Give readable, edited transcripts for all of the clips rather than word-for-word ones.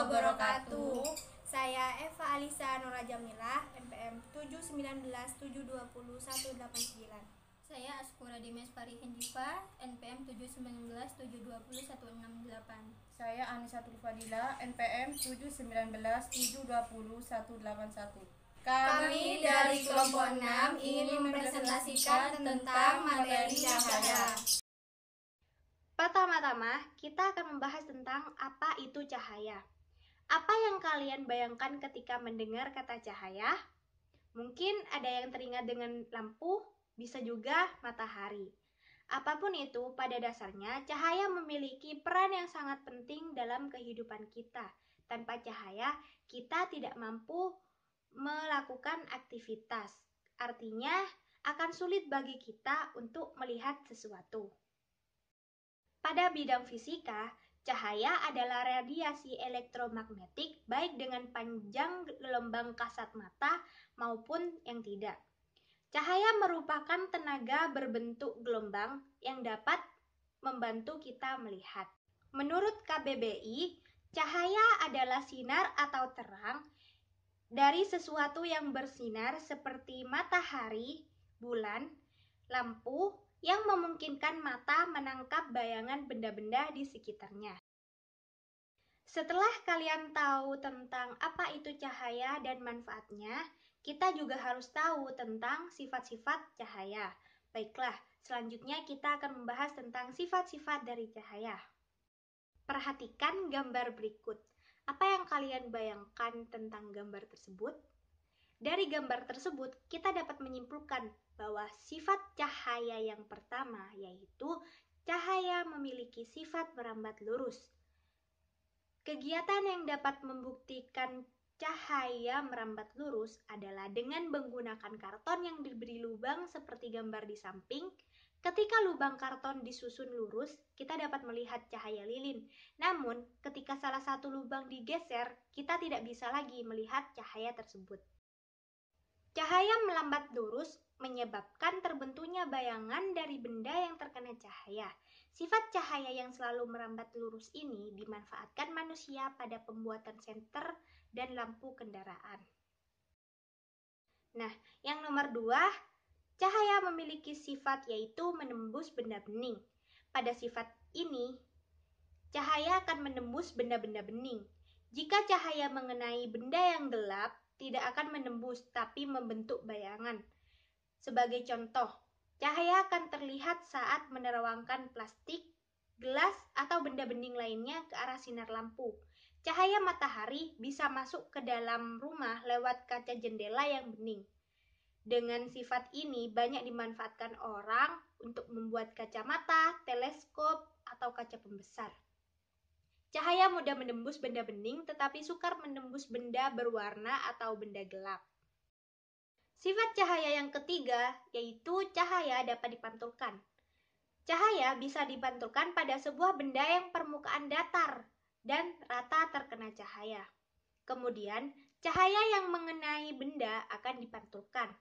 wabarakatuh. Saya Eva Alisa Nora Jamilah, NPM 719700189. Saya Askura Dimes Parihin Diva, NPM 719720168. Saya Anisatul Fadila, NPM 719720181. Kami dari kelompok 6 ingin mempresentasikan tentang materi cahaya. Pertama-tama, kita akan membahas tentang apa itu cahaya. Apa yang kalian bayangkan ketika mendengar kata cahaya? Mungkin ada yang teringat dengan lampu, bisa juga matahari. Apapun itu, pada dasarnya cahaya memiliki peran yang sangat penting dalam kehidupan kita. Tanpa cahaya, kita tidak mampu melakukan aktivitas. Artinya, akan sulit bagi kita untuk melihat sesuatu. Pada bidang fisika, cahaya adalah radiasi elektromagnetik baik dengan panjang gelombang kasat mata maupun yang tidak. Cahaya merupakan tenaga berbentuk gelombang yang dapat membantu kita melihat. Menurut KBBI, cahaya adalah sinar atau terang dari sesuatu yang bersinar seperti matahari, bulan, lampu, yang memungkinkan mata menangkap bayangan benda-benda di sekitarnya. Setelah kalian tahu tentang apa itu cahaya dan manfaatnya, kita juga harus tahu tentang sifat-sifat cahaya. Baiklah, selanjutnya kita akan membahas tentang sifat-sifat dari cahaya. Perhatikan gambar berikut. Apa yang kalian bayangkan tentang gambar tersebut? Dari gambar tersebut, kita dapat menyimpulkan bahwa sifat cahaya yang pertama yaitu cahaya memiliki sifat merambat lurus. Kegiatan yang dapat membuktikan cahaya merambat lurus adalah dengan menggunakan karton yang diberi lubang seperti gambar di samping. Ketika lubang karton disusun lurus, kita dapat melihat cahaya lilin. Namun, ketika salah satu lubang digeser, kita tidak bisa lagi melihat cahaya tersebut. Cahaya melambat lurus menyebabkan terbentuknya bayangan dari benda yang terkena cahaya. Sifat cahaya yang selalu merambat lurus ini dimanfaatkan manusia pada pembuatan senter dan lampu kendaraan. Nah, yang nomor 2, cahaya memiliki sifat yaitu menembus benda bening. Pada sifat ini, cahaya akan menembus benda-benda bening. Jika cahaya mengenai benda yang gelap, tidak akan menembus tapi membentuk bayangan. Sebagai contoh, cahaya akan terlihat saat menerawangkan plastik, gelas, atau benda bening lainnya ke arah sinar lampu. Cahaya matahari bisa masuk ke dalam rumah lewat kaca jendela yang bening. Dengan sifat ini banyak dimanfaatkan orang untuk membuat kacamata, teleskop, atau kaca pembesar. Cahaya mudah menembus benda bening tetapi sukar menembus benda berwarna atau benda gelap. Sifat cahaya yang ketiga yaitu cahaya dapat dipantulkan. Cahaya bisa dipantulkan pada sebuah benda yang permukaan datar dan rata terkena cahaya. Kemudian, cahaya yang mengenai benda akan dipantulkan.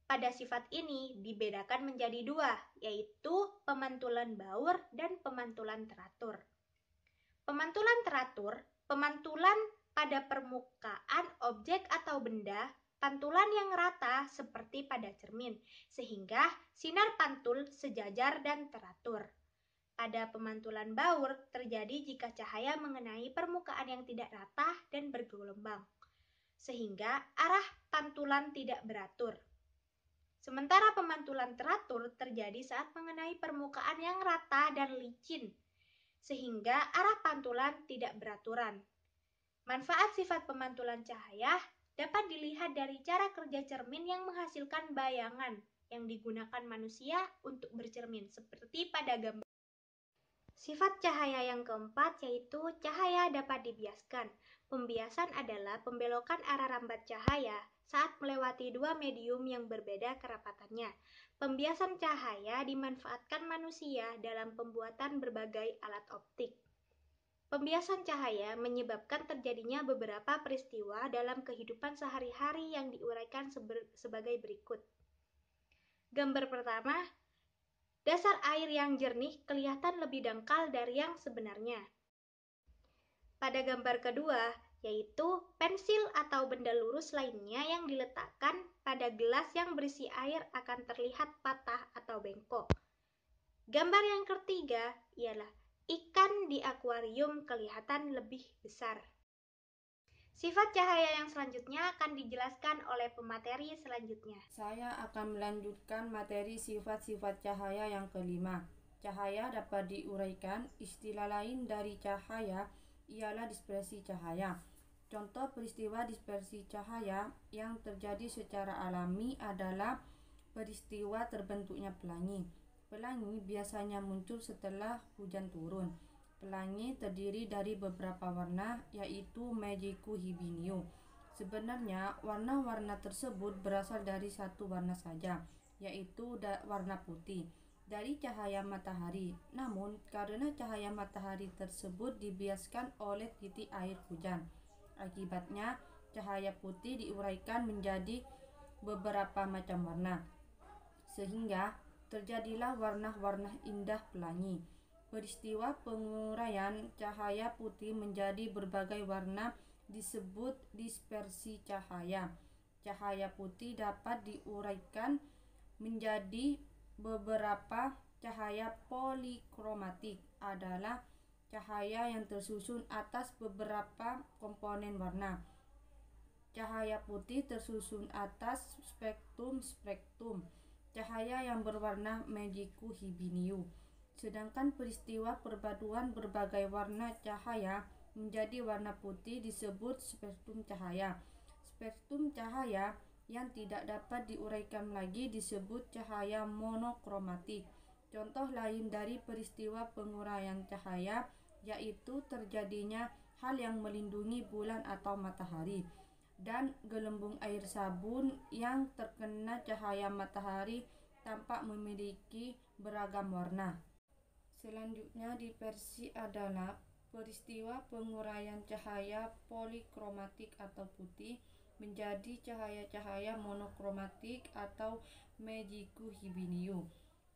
Pada sifat ini dibedakan menjadi 2, yaitu pemantulan baur dan pemantulan teratur. Pemantulan teratur, pemantulan pada permukaan objek atau benda, pantulan yang rata seperti pada cermin, sehingga sinar pantul sejajar dan teratur. Pada pemantulan baur terjadi jika cahaya mengenai permukaan yang tidak rata dan bergelombang, sehingga arah pantulan tidak beratur. Sementara pemantulan teratur terjadi saat mengenai permukaan yang rata dan licin, sehingga arah pantulan tidak beraturan. Manfaat sifat pemantulan cahaya dapat dilihat dari cara kerja cermin yang menghasilkan bayangan yang digunakan manusia untuk bercermin, seperti pada gambar. Sifat cahaya yang keempat yaitu cahaya dapat dibiaskan. Pembiasan adalah pembelokan arah rambat cahaya saat melewati 2 medium yang berbeda kerapatannya. Pembiasan cahaya dimanfaatkan manusia dalam pembuatan berbagai alat optik. Pembiasan cahaya menyebabkan terjadinya beberapa peristiwa dalam kehidupan sehari-hari yang diuraikan sebagai berikut. Gambar pertama, dasar air yang jernih kelihatan lebih dangkal dari yang sebenarnya. pada gambar kedua, yaitu pensil atau benda lurus lainnya yang diletakkan pada gelas yang berisi air akan terlihat patah atau bengkok. Gambar yang ketiga ialah ikan di akuarium kelihatan lebih besar. Sifat cahaya yang selanjutnya akan dijelaskan oleh pemateri selanjutnya. Saya akan melanjutkan materi sifat-sifat cahaya yang kelima. Cahaya dapat diuraikan. Istilah lain dari cahaya ialah dispersi cahaya. Contoh peristiwa dispersi cahaya yang terjadi secara alami adalah peristiwa terbentuknya pelangi. Pelangi biasanya muncul setelah hujan turun. Pelangi terdiri dari beberapa warna, yaitu Magicu Hibiniu. Sebenarnya, warna-warna tersebut berasal dari satu warna saja, yaitu warna putih, dari cahaya matahari. Namun, karena cahaya matahari tersebut dibiaskan oleh titik air hujan, akibatnya cahaya putih diuraikan menjadi beberapa macam warna, sehingga terjadilah warna-warna indah pelangi. Peristiwa penguraian cahaya putih menjadi berbagai warna disebut dispersi cahaya. Cahaya putih dapat diuraikan menjadi beberapa cahaya polikromatik, adalah cahaya yang tersusun atas beberapa komponen warna. Cahaya putih tersusun atas spektrum cahaya yang berwarna Magicu Hibiniu. Sedangkan peristiwa perpaduan berbagai warna cahaya menjadi warna putih disebut spektrum cahaya. Spektrum cahaya yang tidak dapat diuraikan lagi disebut cahaya monokromatik. Contoh lain dari peristiwa penguraian cahaya yaitu terjadinya hal yang melindungi bulan atau matahari, dan gelembung air sabun yang terkena cahaya matahari tampak memiliki beragam warna. Selanjutnya, dispersi adalah peristiwa penguraian cahaya polikromatik atau putih menjadi cahaya-cahaya monokromatik atau Magicu Hibiniu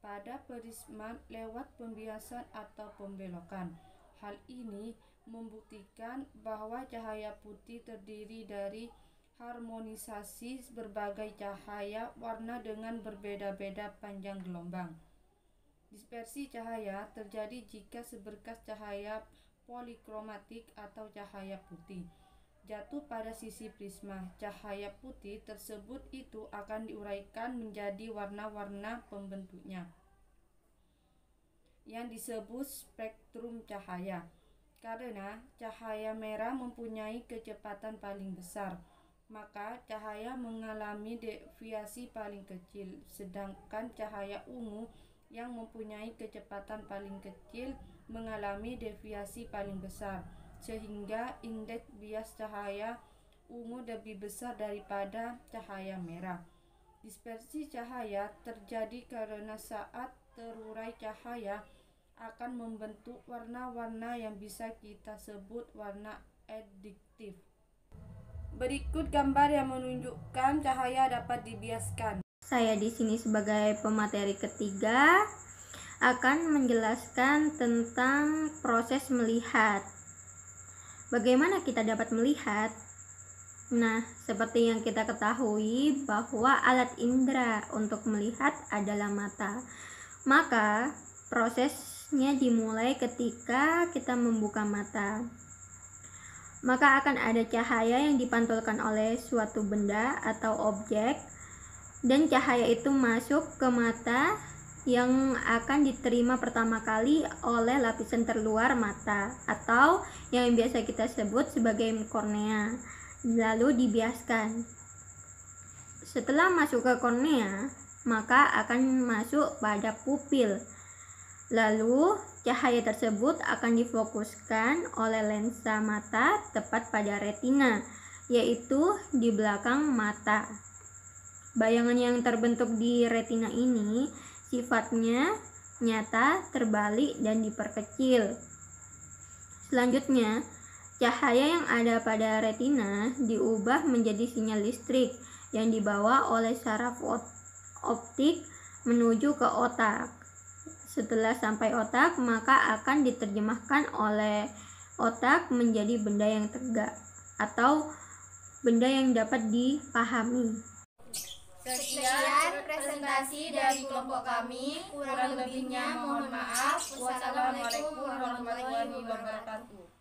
pada prisma lewat pembiasan atau pembelokan. Hal ini membuktikan bahwa cahaya putih terdiri dari harmonisasi berbagai cahaya warna dengan berbeda-beda panjang gelombang. Dispersi cahaya terjadi jika seberkas cahaya polikromatik atau cahaya putih jatuh pada sisi prisma. Cahaya putih tersebut itu akan diuraikan menjadi warna-warna pembentuknya, yang disebut spektrum cahaya. Karena cahaya merah mempunyai kecepatan paling besar, maka cahaya mengalami deviasi paling kecil, sedangkan cahaya ungu yang mempunyai kecepatan paling kecil mengalami deviasi paling besar, sehingga indeks bias cahaya ungu lebih besar daripada cahaya merah. Dispersi cahaya terjadi karena saat terurai cahaya akan membentuk warna-warna yang bisa kita sebut warna additif. Berikut gambar yang menunjukkan cahaya dapat dibiaskan. Saya di sini sebagai pemateri ketiga akan menjelaskan tentang proses melihat. Bagaimana kita dapat melihat? Nah, seperti yang kita ketahui bahwa alat indera untuk melihat adalah mata. Maka, prosesnya dimulai ketika kita membuka mata. Maka akan ada cahaya yang dipantulkan oleh suatu benda atau objek, dan cahaya itu masuk ke mata yang akan diterima pertama kali oleh lapisan terluar mata atau yang biasa kita sebut sebagai kornea, lalu dibiaskan. Setelah masuk ke kornea, maka akan masuk pada pupil. Lalu cahaya tersebut akan difokuskan oleh lensa mata tepat pada retina, yaitu di belakang mata. Bayangan yang terbentuk di retina ini sifatnya nyata, terbalik, dan diperkecil. Selanjutnya, cahaya yang ada pada retina diubah menjadi sinyal listrik yang dibawa oleh saraf optik menuju ke otak. Setelah sampai otak, maka akan diterjemahkan oleh otak menjadi benda yang tegak atau benda yang dapat dipahami. Sekian presentasi dari kelompok kami. Kurang lebihnya mohon maaf. Wassalamualaikum warahmatullahi wabarakatuh.